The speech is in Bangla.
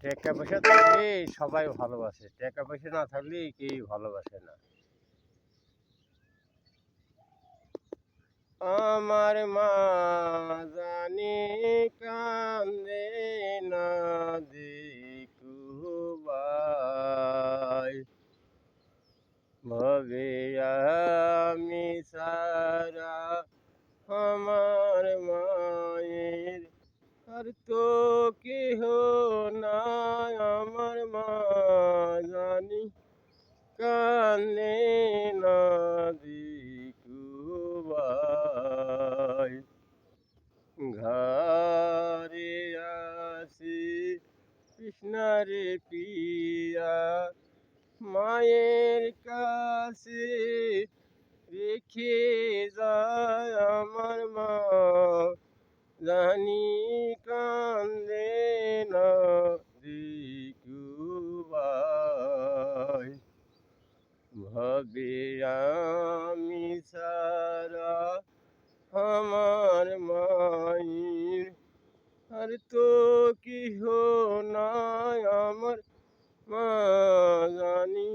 টাকা পয়সা থাকলে সবাই ভালোবাসে, টাকা পয়সা না থাকলে কেউ ভালোবাসে না। আমার মা জানি কান্দে না দেখুবাই, ভবে আমি সারা আমার মায়ের আর তো কেহ নাই। আমার মা জানি কান্দে না দেখুবাই, ঘরে আসি কৃষ্ণারে পিয়া মায়ের কাছে রেখে যায়। আমার মা জানি কান্দে না দেখুবাই, ভাবে আমি সারা আমার মায়ের আর তো কেহ নাই। আমার মা জানি